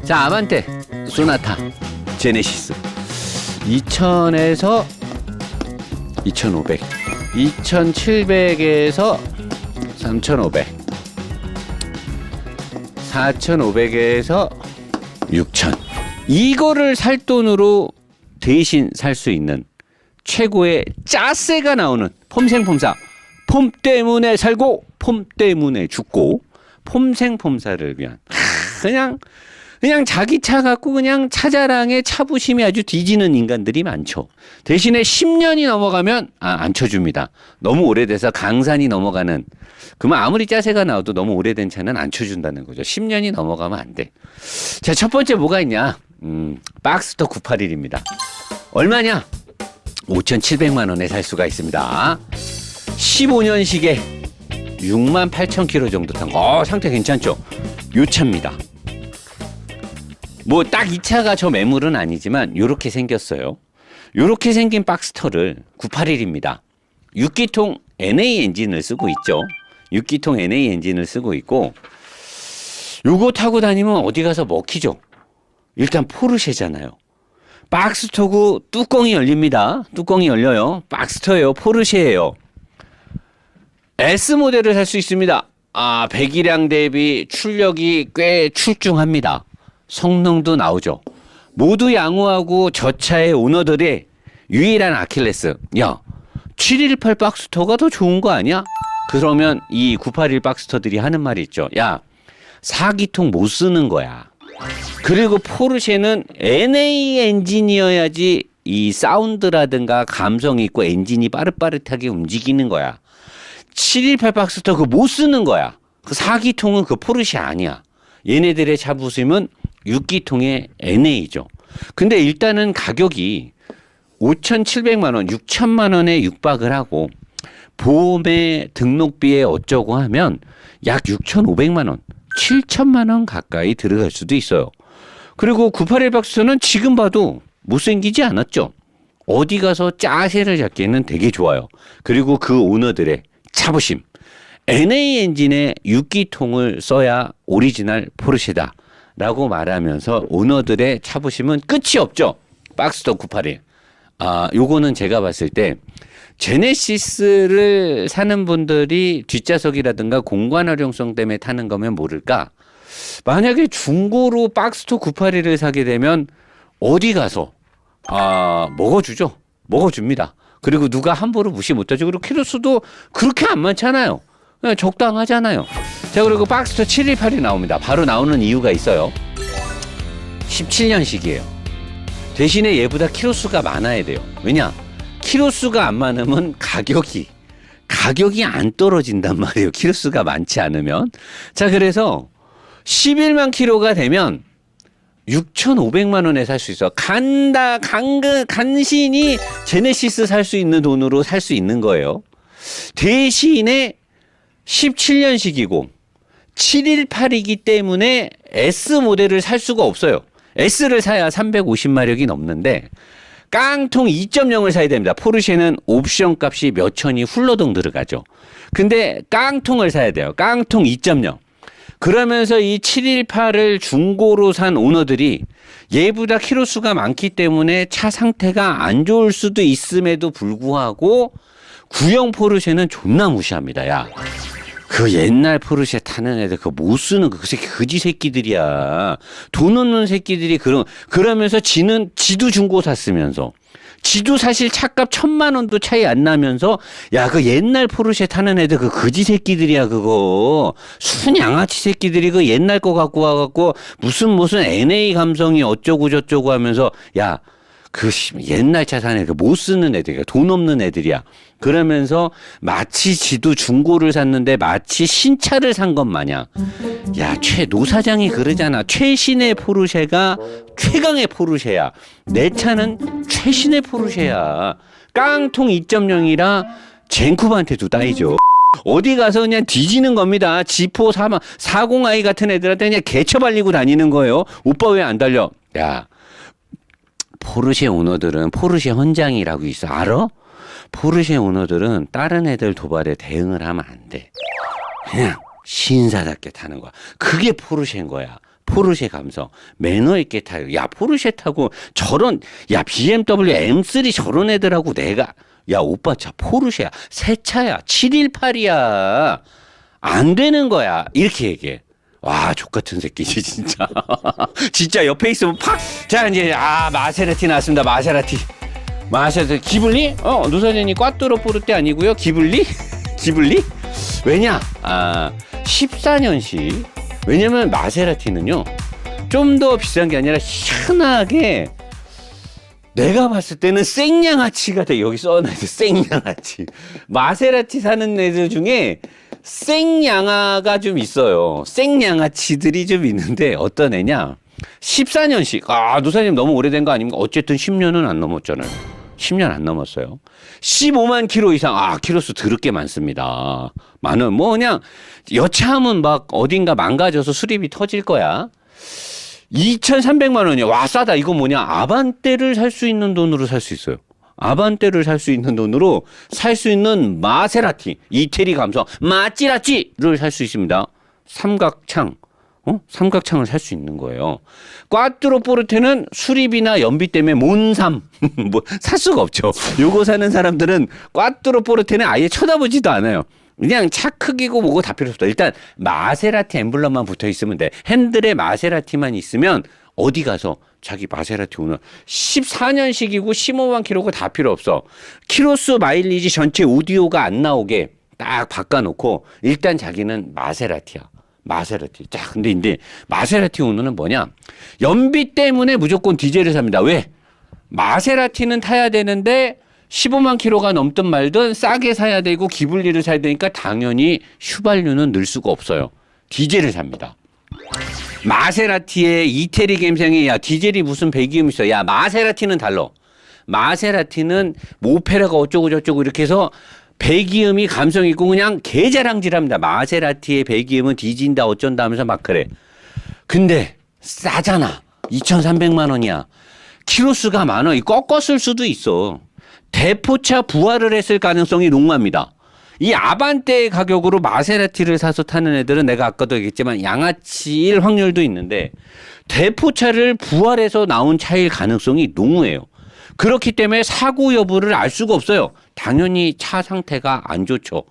자, 아반떼, 소나타, 제네시스 2000에서 2500, 2700에서 3500, 4500에서 6000. 이거를 살 돈으로 대신 살 수 있는 최고의 짜세가 나오는 폼생폼사. 폼 때문에 살고 폼 때문에 죽고 폼생폼사를 위한 그냥 자기 차 갖고 그냥 차자랑에 차부심이 아주 뒤지는 인간들이 많죠. 대신에 10년이 넘어가면 안 쳐줍니다. 너무 오래돼서 강산이 넘어가는, 그러면 아무리 짜세가 나와도 너무 오래된 차는 안 쳐준다는 거죠. 10년이 넘어가면 안 돼. 자, 첫 번째 뭐가 있냐? 박스터 981입니다. 얼마냐? 5,700만 원에 살 수가 있습니다. 15년식에 68,000km 정도 탄 거. 상태 괜찮죠? 요 차입니다. 뭐 딱 이 차가 저 매물은 아니지만 요렇게 생겼어요. 요렇게 생긴 박스터를 981입니다. 6기통 NA 엔진을 쓰고 있죠. 6기통 NA 엔진을 쓰고 있고, 요거 타고 다니면 어디 가서 먹히죠. 일단 포르쉐잖아요. 박스터고 뚜껑이 열립니다. 뚜껑이 열려요. 박스터예요. 포르쉐예요. S 모델을 살 수 있습니다. 배기량 대비 출력이 꽤 출중합니다. 성능도 나오죠. 모두 양호하고 저 차의 오너들의 유일한 아킬레스. 야, 718 박스터가 더 좋은 거 아니야? 그러면 이 981 박스터들이 하는 말이 있죠. 야, 4기통 못 쓰는 거야. 그리고 포르쉐는 NA 엔진이어야지 이 사운드라든가 감성이 있고 엔진이 빠릿빠릿하게 움직이는 거야. 718 박스터 그거 못 쓰는 거야. 그 4기통은 그 포르쉐 아니야. 얘네들의 차부심은 6기통의 NA죠. 근데 일단은 가격이 5,700만 원, 6천만 원에 육박을 하고 보험에 등록비에 어쩌고 하면 약 6,500만 원, 7천만 원 가까이 들어갈 수도 있어요. 그리고 981 박스터는 지금 봐도 못생기지 않았죠. 어디 가서 짜세를 잡기에는 되게 좋아요. 그리고 그 오너들의 차부심. NA 엔진의 6기통을 써야 오리지널 포르쉐다 라고 말하면서 오너들의 차부심은 끝이 없죠. 박스터 981. 요거는 제가 봤을 때 제네시스를 사는 분들이 뒷좌석이라든가 공간 활용성 때문에 타는 거면 모를까. 만약에 중고로 박스터 981을 사게 되면 어디 가서 먹어주죠. 먹어줍니다. 그리고 누가 함부로 무시 못하죠. 그리고 키로수도 그렇게 안 많잖아요. 그냥 적당하잖아요. 자, 그리고 박스터 718이 나옵니다. 바로 나오는 이유가 있어요. 17년식이에요. 대신에 얘보다 키로수가 많아야 돼요. 왜냐? 키로수가 안 많으면 가격이 안 떨어진단 말이에요. 키로수가 많지 않으면. 자, 그래서 11만 킬로가 되면 6,500만 원에 살 수 있어. 간신히 제네시스 살 수 있는 돈으로 살 수 있는 거예요. 대신에 17년식이고 718이기 때문에 S 모델을 살 수가 없어요. S를 사야 350마력이 넘는데 깡통 2.0을 사야 됩니다. 포르쉐는 옵션 값이 몇 천이 훌러덩 들어가죠. 근데 깡통을 사야 돼요. 깡통 2.0. 그러면서 이 718을 중고로 산 오너들이 얘보다 키로수가 많기 때문에 차 상태가 안 좋을 수도 있음에도 불구하고 구형 포르쉐는 존나 무시합니다. 야, 그 옛날 포르쉐 타는 애들 그거 못 쓰는 그 새끼 거지 새끼들이야. 돈 없는 새끼들이 그러면서 지도 중고 샀으면서 지도 사실 차값 1,000만 원도 차이 안 나면서 야, 그 옛날 포르쉐 타는 애들 그 거지 새끼들이야. 그거 순양아치 새끼들이 그 옛날 거 갖고 와갖고 무슨 NA 감성이 어쩌고 저쩌고 하면서 야, 그 옛날 차 사는 애들 못 쓰는 애들이야. 돈 없는 애들이야. 그러면서 마치 지도 중고를 샀는데 마치 신차를 산 것 마냥. 야, 노 사장이 그러잖아. 최신의 포르쉐가 최강의 포르쉐야. 내 차는 최신의 포르쉐야. 깡통 2.0이라 젠쿠바한테도 따이죠. 어디 가서 그냥 뒤지는 겁니다. 지포 40i 같은 애들한테 그냥 개처발리고 다니는 거예요. 오빠 왜 안 달려? 야, 포르쉐 오너들은 포르쉐 헌장이라고 있어. 알아? 포르쉐 오너들은 다른 애들 도발에 대응을 하면 안 돼. 그냥 신사답게 타는 거야. 그게 포르쉐인 거야. 포르쉐 감성. 매너 있게 타요. 야, 포르쉐 타고 저런, 야, BMW M3 저런 애들하고 내가, 야, 오빠 차 포르쉐야. 새 차야. 718이야. 안 되는 거야. 이렇게 얘기해. 와, 족같은 새끼지, 진짜. 진짜 옆에 있으면 팍! 자, 이제, 마세라티 나왔습니다. 마세라티. 기블리? 노사연이 꽈뚜로 포르테 아니고요. 기블리? 기블리? 왜냐? 14년식. 왜냐면 마세라티는요, 좀 더 비싼 게 아니라 희한하게 내가 봤을 때는 생양아치가 돼. 여기 써놔있어. 생양아치. 마세라티 사는 애들 중에 생양아가 좀 있어요. 생양아치들이 좀 있는데 어떤 애냐? 14년식. 노사님 너무 오래된 거 아닙니까? 어쨌든 10년은 안 넘었잖아요. 10년 안 넘었어요. 15만 킬로 이상. 키로수 더럽게 많습니다. 많은 뭐 그냥 여차하면 막 어딘가 망가져서 수리비 터질 거야. 2,300만 원이야. 와, 싸다. 이거 뭐냐? 아반떼를 살 수 있는 돈으로 살 수 있어요. 아반떼를 살 수 있는 돈으로 살 수 있는 마세라티, 이태리 감성, 마찌라찌를 살 수 있습니다. 삼각창. 삼각창을 살 수 있는 거예요. 꽈뚜로 포르테는 수리비나 연비 때문에 몬삼. 뭐, 살 수가 없죠. 요거 사는 사람들은 꽈뚜로 포르테는 아예 쳐다보지도 않아요. 그냥 차 크기고 뭐고 다 필요 없다. 일단 마세라티 엠블럼만 붙어 있으면 돼. 핸들에 마세라티만 있으면 어디 가서 자기 마세라티 오늘 14년식이고 15만 킬로고 다 필요 없어. 키로수 마일리지 전체 오디오가 안 나오게 딱 바꿔놓고 일단 자기는 마세라티야. 마세라티. 자, 근데 이제 마세라티 오너는 뭐냐? 연비 때문에 무조건 디젤을 삽니다. 왜? 마세라티는 타야 되는데 15만 킬로가 넘든 말든 싸게 사야 되고 기블리를 사야 되니까 당연히 휘발유는 넣을 수가 없어요. 디젤을 삽니다. 마세라티의 이태리 감성이 야 디젤이 무슨 배기음 있어. 야 마세라티는 달라. 마세라티는 모페라가 어쩌고 저쩌고 이렇게 해서 배기음이 감성 있고 그냥 개자랑질합니다. 마세라티의 배기음은 뒤진다 어쩐다 하면서 막 그래. 근데 싸잖아. 2,300만 원이야. 키로수가 많아. 꺾었을 수도 있어. 대포차 부활을 했을 가능성이 농후합니다. 이 아반떼 가격으로 마세라티를 사서 타는 애들은 내가 아까도 얘기했지만 양아치일 확률도 있는데 대포차를 부활해서 나온 차일 가능성이 농후해요. 그렇기 때문에 사고 여부를 알 수가 없어요. 당연히 차 상태가 안 좋죠.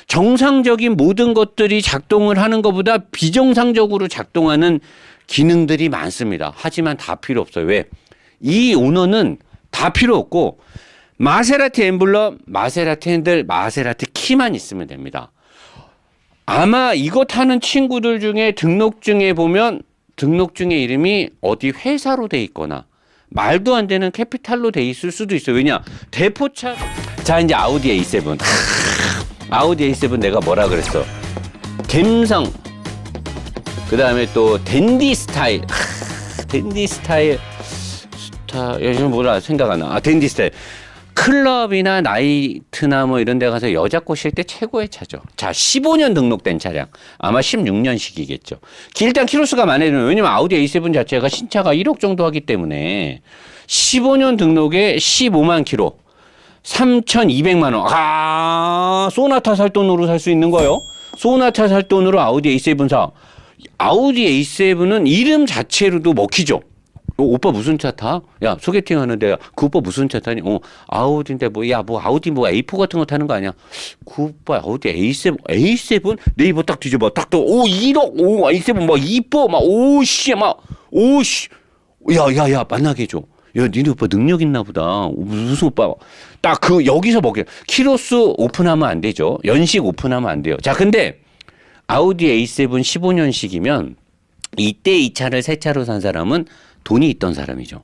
정상적인 모든 것들이 작동을 하는 것보다 비정상적으로 작동하는 기능들이 많습니다. 하지만 다 필요 없어요. 왜? 이 오너는 다 필요 없고 마세라티 엠블럼, 마세라티 핸들, 마세라티 키만 있으면 됩니다. 아마 이거 타는 친구들 중에 등록증에 보면 등록증의 이름이 어디 회사로 돼 있거나 말도 안 되는 캐피탈로 돼 있을 수도 있어요. 왜냐? 대포차. 자, 이제 아우디 A7. 아우디 A7 내가 뭐라 그랬어? 갬성. 그 다음에 또 댄디 스타일. 댄디 스타일. 요즘 뭐라 생각 안 나. 댄디 스타일. 클럽이나 나이트나 뭐 이런 데 가서 여자 꼬실 때 최고의 차죠. 자, 15년 등록된 차량. 아마 16년식이겠죠. 일단 키로수가 많아요. 왜냐면 아우디 A7 자체가 신차가 1억 정도 하기 때문에 15년 등록에 15만 킬로. 3,200만 원. 소나타 살 돈으로 살 수 있는 거요. 소나타 살 돈으로 아우디 A7 사. 아우디 A7은 이름 자체로도 먹히죠. 오빠 무슨 차 타? 야, 소개팅 하는데, 그 오빠 무슨 차 타니? 아우디인데, 아우디 A4 같은 거 타는 거 아니야? 그 오빠 아우디 A7? 네이버 딱 뒤져봐. 딱 또, 1억, A7 이뻐, 오씨. 야, 만나게 해줘. 야, 니네 오빠 능력 있나 보다. 무슨 오빠. 딱 여기서 먹여. 키로수 오픈하면 안 되죠. 연식 오픈하면 안 돼요. 자, 근데, 아우디 A7 15년식이면, 이때 이 차를 새 차로 산 사람은 돈이 있던 사람이죠.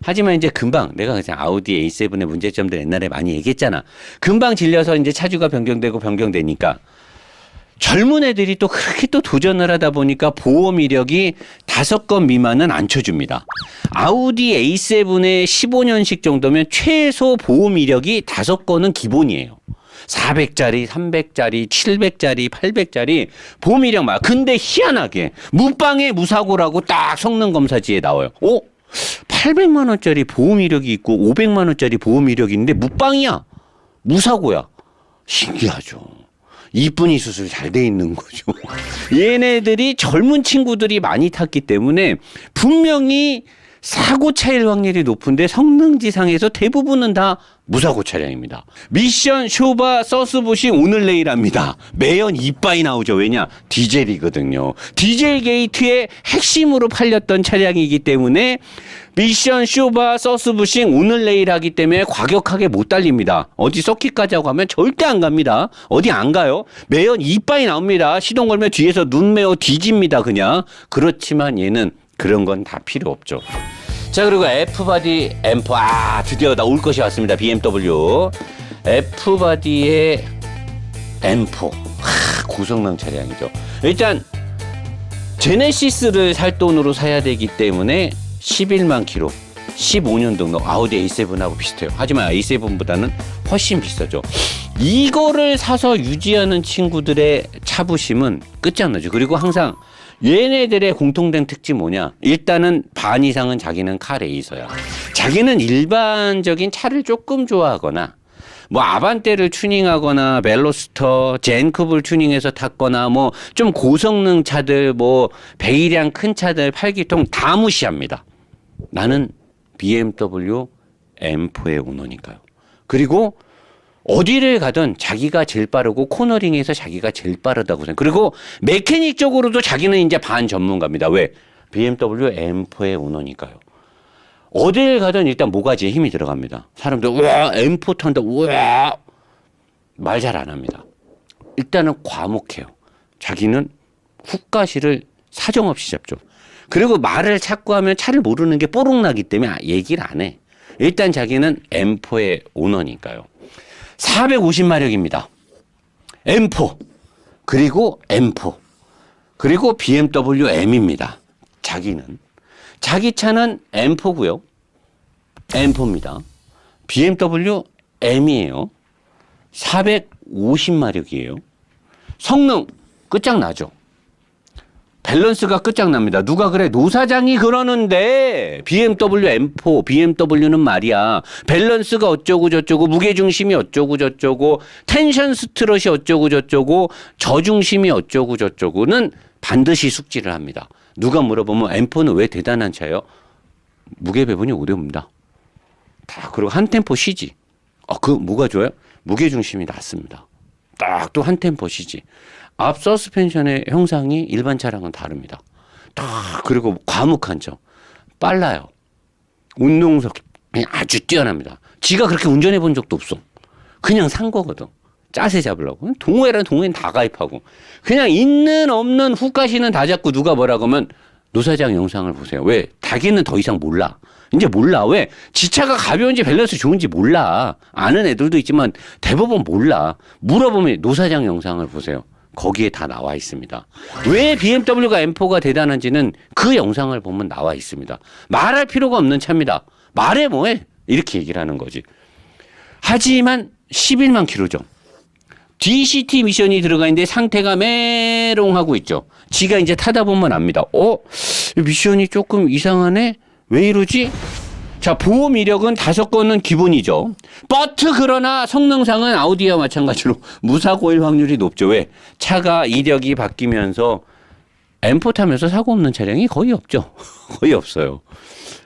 하지만 이제 금방 내가 그냥 아우디 A7의 문제점들 옛날에 많이 얘기했잖아. 금방 질려서 이제 차주가 변경되니까 젊은 애들이 또 그렇게 또 도전을 하다 보니까 보험 이력이 5건 미만은 안 쳐줍니다. 아우디 A7의 15년식 정도면 최소 보험 이력이 5건은 기본이에요. 400짜리, 300짜리, 700짜리, 800짜리 보험 이력 막. 근데 희한하게 무빵에 무사고라고 딱 성능 검사지에 나와요. 800만 원짜리 보험 이력이 있고 500만 원짜리 보험 이력이 있는데 무빵이야. 무사고야. 신기하죠. 이쁜이 수술 잘 돼 있는 거죠. 얘네들이 젊은 친구들이 많이 탔기 때문에 분명히 사고 차일 확률이 높은데 성능지상에서 대부분은 다 무사고 차량입니다. 미션 쇼바 서스부싱 오늘 내일 합니다. 매연 이빠이 나오죠. 왜냐? 디젤이거든요. 디젤 게이트의 핵심으로 팔렸던 차량이기 때문에 미션 쇼바 서스부싱 오늘 내일 하기 때문에 과격하게 못 달립니다. 어디 서킷까지 하고 가면 절대 안 갑니다. 어디 안 가요. 매연 이빠이 나옵니다. 시동 걸면 뒤에서 눈 메어 뒤집니다. 그냥. 그렇지만 얘는 그런 건 다 필요 없죠. 자, 그리고 F바디 M4. 드디어 나올 것이 왔습니다. BMW. F바디의 M4. 고성능 차량이죠. 일단 제네시스를 살 돈으로 사야 되기 때문에 11만 킬로, 15년 등록 아우디 A7하고 비슷해요. 하지만 A7보다는 훨씬 비싸죠. 이거를 사서 유지하는 친구들의 차부심은 끝장나죠. 그리고 항상 얘네들의 공통된 특징 뭐냐? 일단은 반 이상은 자기는 카 레이서야. 자기는 일반적인 차를 조금 좋아하거나 뭐 아반떼를 튜닝하거나 벨로스터, 젠쿱을 튜닝해서 탔거나 뭐 좀 고성능 차들 뭐 배기량 큰 차들 8기통 다 무시합니다. 나는 BMW M4의 오너니까요. 그리고 어디를 가든 자기가 제일 빠르고 코너링에서 자기가 제일 빠르다고 생각. 그리고 메케닉적으로도 자기는 이제 반 전문가입니다. 왜? BMW M4의 오너니까요. 어딜 가든 일단 모가지에 힘이 들어갑니다. 사람들 와 M4 탄다 와 말 잘 안 합니다. 일단은 과묵해요. 자기는 훅가시를 사정없이 잡죠. 그리고 말을 자꾸 하면 차를 모르는 게 뽀록나기 때문에 얘기를 안 해. 일단 자기는 M4의 오너니까요. 450마력입니다. M4 그리고 M4 그리고 BMW M입니다. 자기 차는 M4고요. M4입니다. BMW M이에요. 450마력이에요. 성능 끝장나죠. 밸런스가 끝장납니다. 누가 그래? 노사장이 그러는데 BMW M4, BMW는 말이야. 밸런스가 어쩌고 저쩌고 무게중심이 어쩌고 저쩌고 텐션 스트럿이 어쩌고 저쩌고 저중심이 어쩌고 저쩌고는 반드시 숙지를 합니다. 누가 물어보면 M4는 왜 대단한 차예요? 무게 배분이 어려웁니다. 다 그리고 한 템포 쉬지. 그 뭐가 좋아요? 무게중심이 낮습니다. 딱 또 한 템포 쉬지. 앞 서스펜션의 형상이 일반 차량은 다릅니다. 그리고 과묵한 점. 빨라요. 운동성이 아주 뛰어납니다. 지가 그렇게 운전해 본 적도 없어. 그냥 산 거거든. 짜세 잡으려고. 동호회라는 동호회는 다 가입하고. 그냥 있는 없는 훅가시는 다 잡고 누가 뭐라고 하면 노사장 영상을 보세요. 왜? 자기는 더 이상 몰라. 이제 몰라. 왜? 지차가 가벼운지 밸런스 좋은지 몰라. 아는 애들도 있지만 대부분 몰라. 물어보면 노사장 영상을 보세요. 거기에 다 나와 있습니다. 왜 BMW가 M4가 대단한지는 그 영상을 보면 나와 있습니다. 말할 필요가 없는 차입니다. 말해 뭐해? 이렇게 얘기를 하는 거지. 하지만 11만 킬로죠. DCT 미션이 들어가 있는데 상태가 메롱하고 있죠. 지가 이제 타다 보면 압니다. 미션이 조금 이상하네? 왜 이러지? 자, 보험 이력은 5건은 기본이죠. 그러나 성능상은 아우디와 마찬가지로 무사고일 확률이 높죠. 왜? 차가 이력이 바뀌면서 M4 타면서 사고 없는 차량이 거의 없죠. 거의 없어요.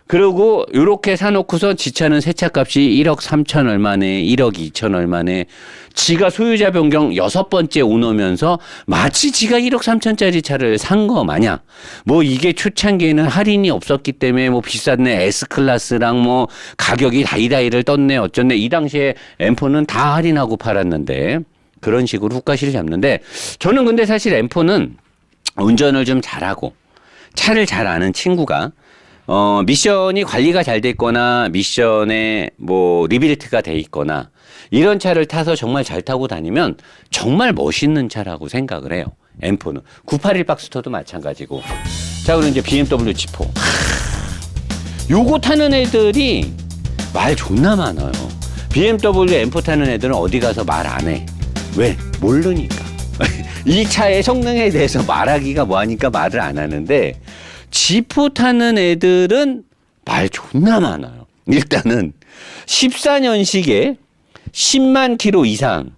그리고 이렇게 사놓고서 지차는 새 차값이 1억 3천 얼마네, 1억 2천 얼마네. 지가 소유자 변경 6번째 오너면서 마치 지가 1억 3천짜리 차를 산 거 마냥. 뭐 이게 초창기에는 할인이 없었기 때문에 뭐 비쌌네. S클래스랑 뭐 가격이 다이다이를 떴네. 어쩌네. 이 당시에 M4는 다 할인하고 팔았는데 그런 식으로 훅가시를 잡는데 저는 근데 사실 M4는 운전을 좀 잘하고 차를 잘 아는 친구가 미션이 관리가 잘 돼 있거나 미션에 뭐 리빌트가 돼 있거나 이런 차를 타서 정말 잘 타고 다니면 정말 멋있는 차라고 생각을 해요. M4는 981 박스터도 마찬가지고. 자, 그리고 이제 BMW G4. 요거 타는 애들이 말 존나 많아요. BMW M4 타는 애들은 어디 가서 말 안 해. 왜? 모르니까. 이 차의 성능에 대해서 말하기가 뭐하니까 말을 안 하는데 G4 타는 애들은 말 존나 많아요. 일단은 14년식에 10만 킬로 이상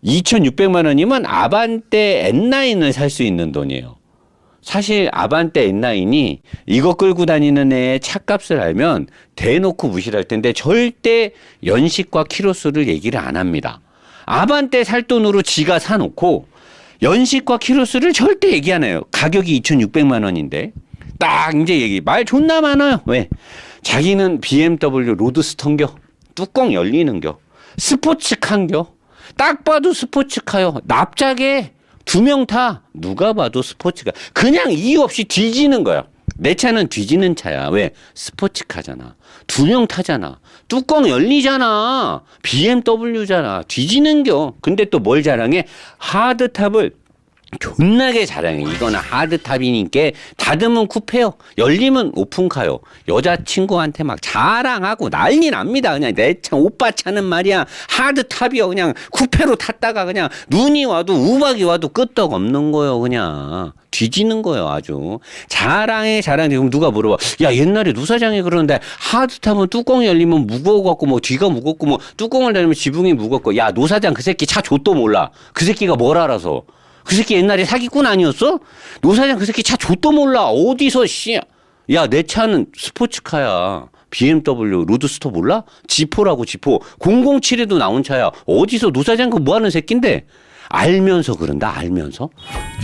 2,600만 원이면 아반떼 N9을 살 수 있는 돈이에요. 사실 아반떼 N9이 이거 끌고 다니는 애의 차값을 알면 대놓고 무시를 할 텐데 절대 연식과 키로수를 얘기를 안 합니다. 아반떼 살 돈으로 지가 사놓고 연식과 키로수를 절대 얘기 안 해요. 가격이 2,600만 원인데 딱 이제 얘기 말 존나 많아요. 왜? 자기는 BMW 로드스터인겨, 뚜껑 열리는겨, 스포츠카인겨, 딱 봐도 스포츠카요. 납작해. 2명 타. 누가 봐도 스포츠카. 그냥 이유 없이 뒤지는 거야. 내 차는 뒤지는 차야. 왜? 스포츠카잖아. 2명 타잖아. 뚜껑 열리잖아. BMW잖아. 뒤지는겨. 근데 또 뭘 자랑해? 하드탑을 존나게 자랑해. 이거는 하드탑이니까 닫으면 쿠페요. 열리면 오픈카요. 여자친구한테 막 자랑하고 난리 납니다. 그냥 내 차, 오빠 차는 말이야. 하드탑이요. 그냥 쿠페로 탔다가 그냥 눈이 와도 우박이 와도 끄떡 없는 거요. 그냥 뒤지는 거예요. 아주 자랑해. 그럼 누가 물어봐. 야, 옛날에 누사장이 그러는데 하드탑은 뚜껑이 열리면 무거워갖고 뭐 뒤가 무겁고 뭐 뚜껑을 닫으면 지붕이 무겁고. 야, 노사장 그 새끼 차 좆도 몰라. 그 새끼가 뭘 알아서. 그 새끼 옛날에 사기꾼 아니었어? 노사장 그 새끼 차 좆도 몰라. 어디서 씨. 야, 내 차는 스포츠카야. BMW 로드스터 몰라? 지포라고 지포. 007에도 나온 차야. 어디서 노사장 그 뭐하는 새끼인데? 알면서 그런다. 알면서.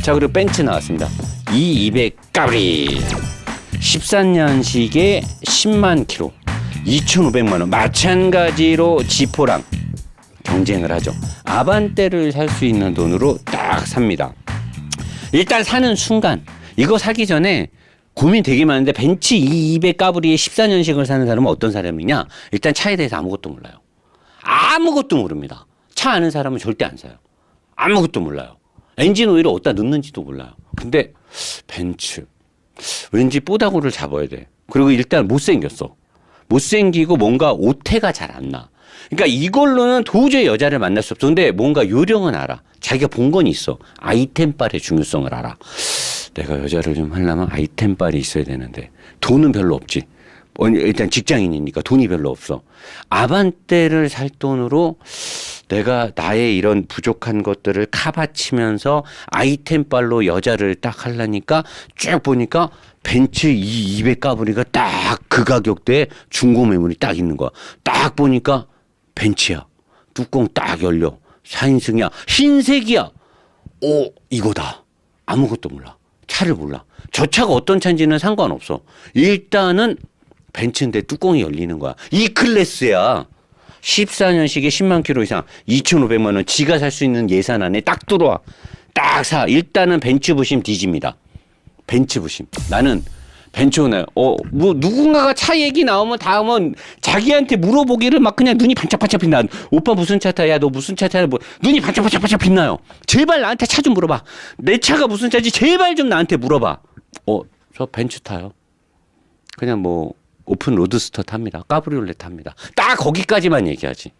자, 그리고 벤츠 나왔습니다. E200 까브리. 13년식에 10만 킬로. 2,500만 원. 마찬가지로 지포랑 경쟁을 하죠. 아반떼를 살 수 있는 돈으로 딱 삽니다. 일단 사는 순간 이거 사기 전에 고민 되게 많은데 벤츠 200 까브리에 14년식을 사는 사람은 어떤 사람이냐? 일단 차에 대해서 아무것도 몰라요. 아무것도 모릅니다. 차 아는 사람은 절대 안 사요. 아무것도 몰라요. 엔진 오일을 어디다 넣는지도 몰라요. 근데 벤츠 왠지 뽀다구를 잡아야 돼. 그리고 일단 못생겼어. 못생기고 뭔가 오태가 잘 안 나. 그러니까 이걸로는 도저히 여자를 만날 수 없어. 근데 뭔가 요령은 알아. 자기가 본 건 있어. 아이템빨의 중요성을 알아. 내가 여자를 좀 하려면 아이템빨이 있어야 되는데 돈은 별로 없지. 일단 직장인이니까 돈이 별로 없어. 아반떼를 살 돈으로 내가 나의 이런 부족한 것들을 카바치면서 아이템빨로 여자를 딱 하려니까 쭉 보니까 벤츠 200 까브리가 딱 그 가격대에 중고 매물이 딱 있는 거야. 딱 보니까 벤츠야. 뚜껑 딱 열려. 4인승이야. 흰색이야. 오, 이거다. 아무것도 몰라. 차를 몰라. 저 차가 어떤 차인지는 상관없어. 일단은 벤츠인데 뚜껑이 열리는 거야. 이 클래스야. 14년식에 10만 킬로 이상 2,500만 원 지가 살 수 있는 예산 안에 딱 들어와. 딱 사. 일단은 벤츠 부심 뒤집니다. 벤츠 부심. 나는 벤츠 오늘 뭐 누군가가 차 얘기 나오면 다음은 자기한테 물어보기를 막 그냥 눈이 반짝반짝 빛나. 오빠 무슨 차 타야? 너 무슨 차 타야? 뭐 눈이 반짝반짝 빛나요. 제발 나한테 차 좀 물어봐. 내 차가 무슨 차지? 제발 좀 나한테 물어봐. 저 벤츠 타요. 그냥 뭐 오픈 로드스터 탑니다. 까브리올레 탑니다. 딱 거기까지만 얘기하지.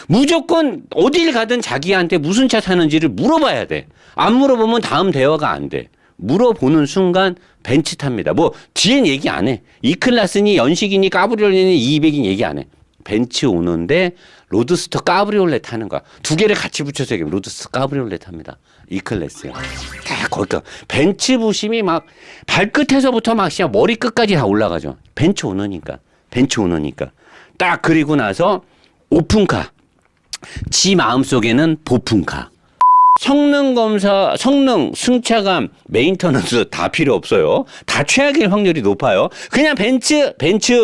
무조건 어딜 가든 자기한테 무슨 차 타는지를 물어봐야 돼. 안 물어보면 다음 대화가 안 돼. 물어보는 순간 벤츠 탑니다. 뭐 뒤엔 얘기 안 해. E클래스니 연식이니 까브리올레니 200인 얘기 안 해. 벤츠 오는데 로드스터 까브리올레 타는 거야. 두 개를 같이 붙여서 얘기하면 로드스터 까브리올레 탑니다. E클래스요. 다 거기가 벤츠 부심이 막 발끝에서부터 막 시작 머리 끝까지 다 올라가죠. 벤츠 오너니까. 딱 그리고 나서 오픈카. 지 마음속에는 보품카. 성능 검사, 성능, 승차감, 메인터넌스 다 필요 없어요. 다 최악일 확률이 높아요. 그냥 벤츠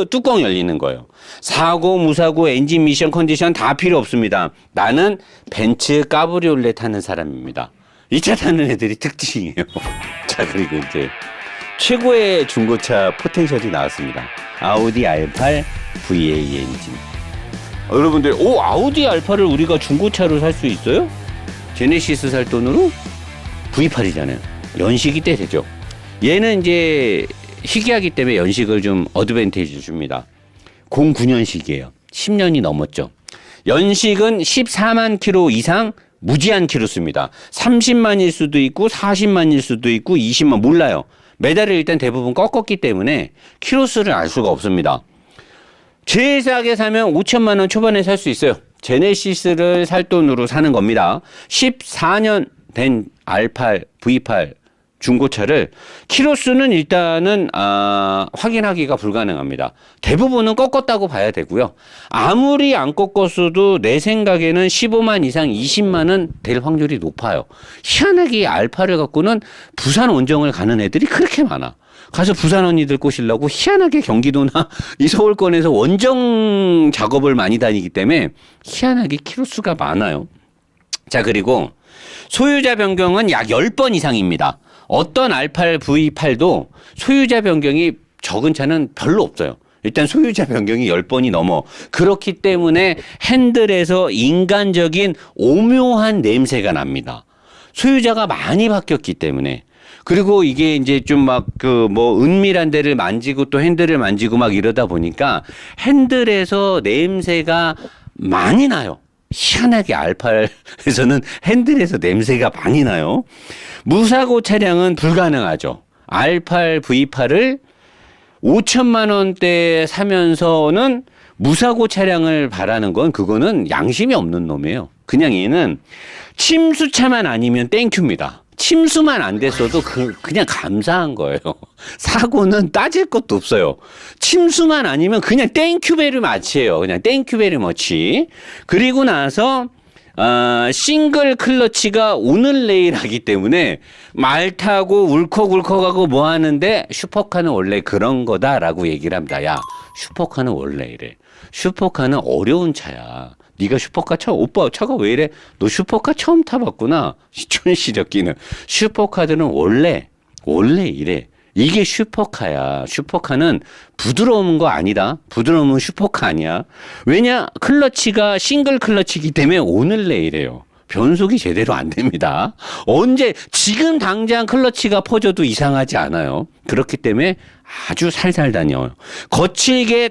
뚜껑 열리는 거예요. 사고, 무사고, 엔진 미션 컨디션 다 필요 없습니다. 나는 벤츠 까브리올레 타는 사람입니다. 이 차 타는 애들이 특징이에요. 자, 그리고 이제 최고의 중고차 포텐셜이 나왔습니다. 아우디 R8 VA 엔진. 여러분들, 아우디 R8을 우리가 중고차로 살 수 있어요? 제네시스 살 돈으로 V8이잖아요. 연식이 때 되죠. 얘는 이제 희귀하기 때문에 연식을 좀 어드밴티지 줍니다. 09년식이에요. 10년이 넘었죠. 연식은 14만 킬로 이상 무제한 킬로수입니다. 30만일 수도 있고 40만일 수도 있고 20만 몰라요. 메달을 일단 대부분 꺾었기 때문에 킬로수를 알 수가 없습니다. 제일 싸게 사면 5천만 원 초반에 살 수 있어요. 제네시스를 살 돈으로 사는 겁니다. 14년 된 R8, V8 중고차를 키로수는 일단은 확인하기가 불가능합니다. 대부분은 꺾었다고 봐야 되고요. 아무리 안 꺾었어도 내 생각에는 15만 이상 20만은 될 확률이 높아요. 희한하게 R8을 갖고는 부산 원정을 가는 애들이 그렇게 많아. 가서 부산 언니들 꼬시려고 희한하게 경기도나 이 서울권에서 원정 작업을 많이 다니기 때문에 희한하게 키로수가 많아요. 자, 그리고 소유자 변경은 약 10번 이상입니다. 어떤 R8, V8도 소유자 변경이 적은 차는 별로 없어요. 일단 소유자 변경이 10번이 넘어. 그렇기 때문에 핸들에서 인간적인 오묘한 냄새가 납니다. 소유자가 많이 바뀌었기 때문에. 그리고 이게 이제 좀 막 은밀한 데를 만지고 또 핸들을 만지고 막 이러다 보니까 핸들에서 냄새가 많이 나요. 희한하게 R8에서는 핸들에서 냄새가 많이 나요. 무사고 차량은 불가능하죠. R8, V8을 5천만 원대에 사면서는 무사고 차량을 바라는 건 그거는 양심이 없는 놈이에요. 그냥 얘는 침수차만 아니면 땡큐입니다. 침수만 안 됐어도 그냥 감사한 거예요. 사고는 따질 것도 없어요. 침수만 아니면 그냥 땡큐 베리 마치예요. 그냥 땡큐 베리 머치. 그리고 나서 싱글 클러치가 오늘 내일 하기 때문에 말 타고 울컥울컥하고 뭐 하는데 슈퍼카는 원래 그런 거다라고 얘기를 합니다. 야, 슈퍼카는 원래 이래. 슈퍼카는 어려운 차야. 네가 슈퍼카 오빠 차가 왜 이래? 너 슈퍼카 처음 타봤구나. 촌시럽기는. 슈퍼카들은 원래 이래. 이게 슈퍼카야. 슈퍼카는 부드러운 거 아니다. 부드러우면 슈퍼카 아니야. 왜냐? 클러치가 싱글 클러치이기 때문에 오늘 내일이에요. 변속이 제대로 안 됩니다. 언제 지금 당장 클러치가 퍼져도 이상하지 않아요. 그렇기 때문에 아주 살살 다녀요. 거칠게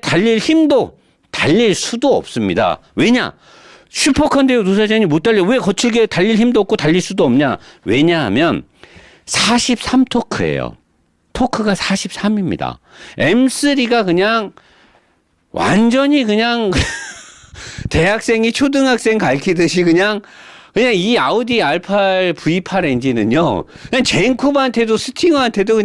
달릴 수도 없습니다. 왜냐? 슈퍼카인데요, 노사장님 못 달려. 왜 거칠게 달릴 힘도 없고 달릴 수도 없냐? 왜냐하면 43토크예요. 토크가 43입니다. M3가 그냥 완전히 그냥 대학생이 초등학생 가르치듯이 그냥 이 아우디 R8 V8 엔진은요, 그냥 젠쿠버한테도 스팅어한테도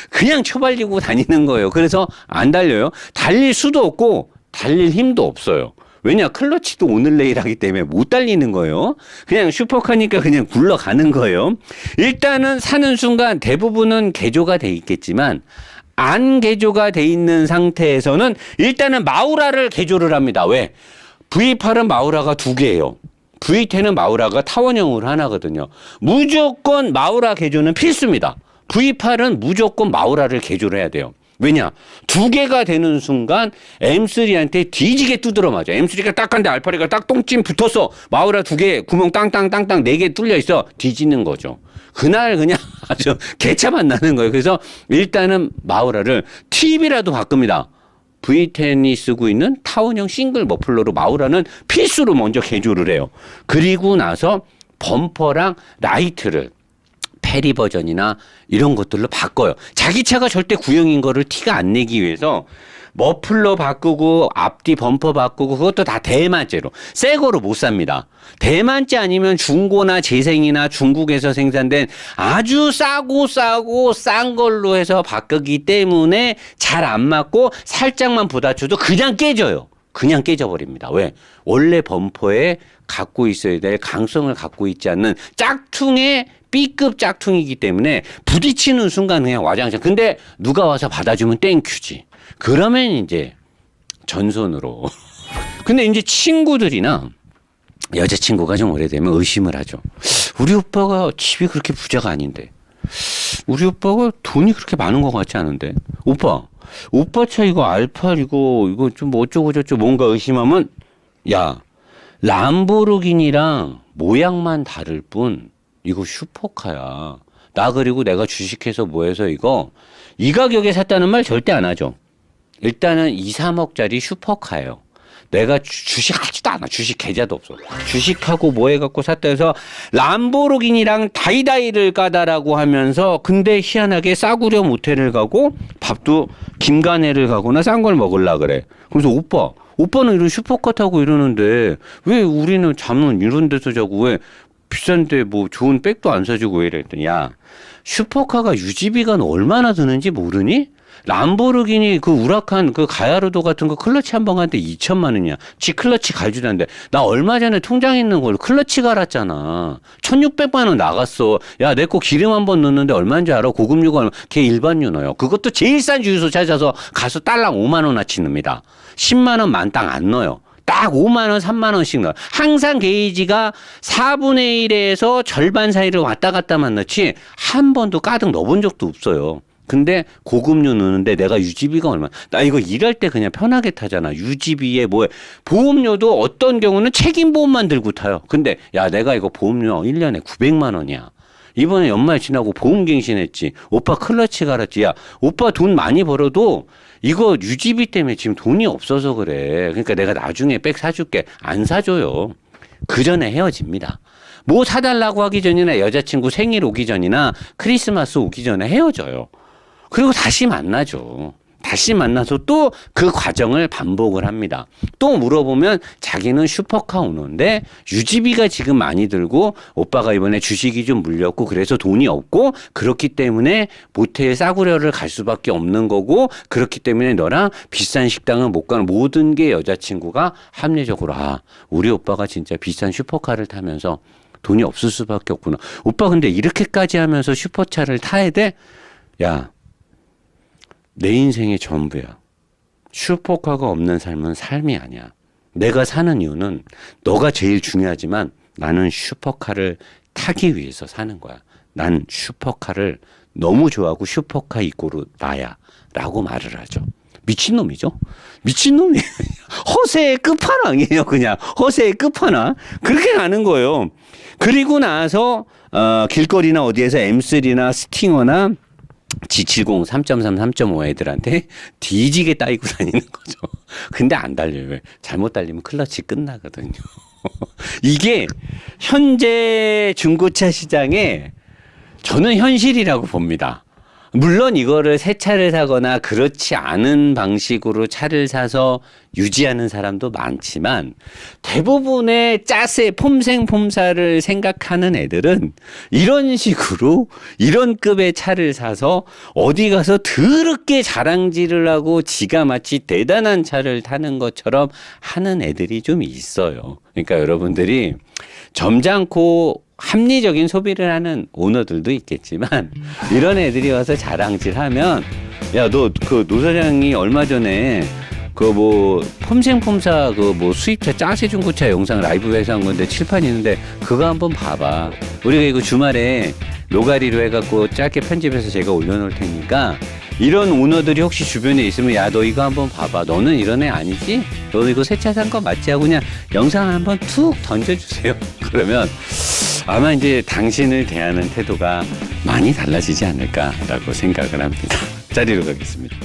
그냥 쳐발리고 다니는 거예요. 그래서 안 달려요. 달릴 수도 없고 달릴 힘도 없어요. 왜냐? 클러치도 오늘 내일 하기 때문에 못 달리는 거예요. 그냥 슈퍼카니까 그냥 굴러가는 거예요. 일단은 사는 순간 대부분은 개조가 돼 있겠지만 안 개조가 돼 있는 상태에서는 일단은 마우라를 개조를 합니다. 왜? V8은 마우라가 2개예요. V10은 마우라가 타원형으로 하나거든요. 무조건 마우라 개조는 필수입니다. V8은 무조건 마우라를 개조를 해야 돼요. 왜냐? 2개가 되는 순간 M3한테 뒤지게 두드러 맞아. M3가 딱 한데 R8가 딱 똥찜 붙었어. 마우라 2개 구멍 땅땅땅땅 4개 뚫려 있어. 뒤지는 거죠. 그날 그냥 아주 개차만 나는 거예요. 그래서 일단은 마우라를 TV라도 바꿉니다. V10이 쓰고 있는 타원형 싱글 머플러로 마우라는 필수로 먼저 개조를 해요. 그리고 나서 범퍼랑 라이트를 페리 버전이나 이런 것들로 바꿔요. 자기 차가 절대 구형인 거를 티가 안 내기 위해서 머플러 바꾸고 앞뒤 범퍼 바꾸고 그것도 다 대만째로 새 거로 못 삽니다. 대만째 아니면 중고나 재생이나 중국에서 생산된 아주 싸고 싼 걸로 해서 바꾸기 때문에 잘 안 맞고 살짝만 부딪혀도 그냥 깨져요. 그냥 깨져버립니다. 왜? 원래 범퍼에 갖고 있어야 될 강성을 갖고 있지 않는 짝퉁의 B급 짝퉁이기 때문에 부딪히는 순간 그냥 와장창. 근데 누가 와서 받아주면 땡큐지. 그러면 이제 전손으로. 근데 이제 친구들이나 여자친구가 좀 오래되면 의심을 하죠. 우리 오빠가 집이 그렇게 부자가 아닌데. 우리 오빠가 돈이 그렇게 많은 것 같지 않은데. 오빠 차 이거 R8 이거 좀 뭐 어쩌고 저쩌고 뭔가 의심하면 야, 람보르기니랑 모양만 다를 뿐 이거 슈퍼카야. 나 그리고 내가 주식해서 뭐 해서 이 가격에 샀다는 말 절대 안 하죠. 일단은 2, 3억짜리 슈퍼카예요. 내가 주식하지도 않아. 주식 계좌도 없어. 주식하고 뭐 해갖고 샀다 해서 람보르기니랑 다이다이를 까다라고 하면서 근데 희한하게 싸구려 모텔을 가고 밥도 김간회를 가거나 싼 걸 먹으려 그래. 그래서 오빠는 이런 슈퍼카 타고 이러는데 왜 우리는 잠은 이런 데서 자고 왜 비싼데 뭐 좋은 백도 안 사주고 왜 이랬더니 야 슈퍼카가 유지비가 얼마나 드는지 모르니? 람보르기니 그 우라칸 그 가야르도 같은 거 클러치 한 번 가는데 2천만 원이야. 지 클러치 갈지도 않는데 나 얼마 전에 통장에 있는 걸 클러치 갈았잖아. 1,600만 원 나갔어. 야 내 거 기름 한 번 넣는데 얼마인지 알아? 고급유가 얼마? 걔 일반유 넣어요. 그것도 제일 싼 주유소 찾아서 가서 딸랑 5만 원어치 넣습니다. 10만 원 만땅 안 넣어요. 딱 5만 원, 3만 원씩 넣어요. 항상 게이지가 4분의 1에서 절반 사이를 왔다 갔다만 넣지 한 번도 가득 넣어본 적도 없어요. 근데 고급류 넣는데 내가 유지비가 얼마? 나 이거 일할 때 그냥 편하게 타잖아. 유지비에 뭐 보험료도 어떤 경우는 책임 보험만 들고 타요. 근데 야 내가 이거 보험료 1년에 900만 원이야. 이번에 연말 지나고 보험갱신했지. 오빠 클러치 갈았지. 야 오빠 돈 많이 벌어도 이거 유지비 때문에 지금 돈이 없어서 그래. 그러니까 내가 나중에 백 사줄게. 안 사줘요. 그 전에 헤어집니다. 뭐 사달라고 하기 전이나 여자친구 생일 오기 전이나 크리스마스 오기 전에 헤어져요. 그리고 다시 만나죠. 다시 만나서 또 그 과정을 반복을 합니다. 또 물어보면 자기는 슈퍼카 오너인데 유지비가 지금 많이 들고 오빠가 이번에 주식이 좀 물렸고 그래서 돈이 없고 그렇기 때문에 모텔 싸구려를 갈 수밖에 없는 거고 그렇기 때문에 너랑 비싼 식당은 못 가는 모든 게 여자친구가 합리적으로 아 우리 오빠가 진짜 비싼 슈퍼카를 타면서 돈이 없을 수밖에 없구나. 오빠 근데 이렇게까지 하면서 슈퍼차를 타야 돼? 야 내 인생의 전부야. 슈퍼카가 없는 삶은 삶이 아니야. 내가 사는 이유는 너가 제일 중요하지만 나는 슈퍼카를 타기 위해서 사는 거야. 난 슈퍼카를 너무 좋아하고 슈퍼카 이꼬르 나야 라고 말을 하죠. 미친놈이죠. 미친놈이 허세의 끝판왕이에요. 그냥 허세의 끝판왕. 그렇게 가는 거예요. 그리고 나서 길거리나 어디에서 M3나 스팅어나 G70 3.3, 3.5 애들한테 뒤지게 따이고 다니는 거죠. 근데 안 달려요. 왜? 잘못 달리면 클러치 끝나거든요. 이게 현재 중고차 시장에 저는 현실이라고 봅니다. 물론 이거를 새 차를 사거나 그렇지 않은 방식으로 차를 사서 유지하는 사람도 많지만 대부분의 짜세 폼생폼사를 생각하는 애들은 이런 식으로 이런 급의 차를 사서 어디 가서 더럽게 자랑질을 하고 지가 마치 대단한 차를 타는 것처럼 하는 애들이 좀 있어요. 그러니까 여러분들이 점잖고 합리적인 소비를 하는 오너들도 있겠지만 이런 애들이 와서 자랑질하면 야 너 그 노 사장이 얼마 전에 그 뭐 폼생폼사 그 뭐 수입차 짜세 중고차 영상 라이브에서 한 건데 칠판 있는데 그거 한번 봐봐. 우리가 이거 주말에 노가리로 해갖고 짧게 편집해서 제가 올려놓을 테니까 이런 오너들이 혹시 주변에 있으면 야 너 이거 한번 봐봐. 너는 이런 애 아니지? 너 이거 새 차 산 거 맞지? 하고 그냥 영상 한번 툭 던져주세요. 그러면 아마 이제 당신을 대하는 태도가 많이 달라지지 않을까라고 생각을 합니다. 자리로 가겠습니다.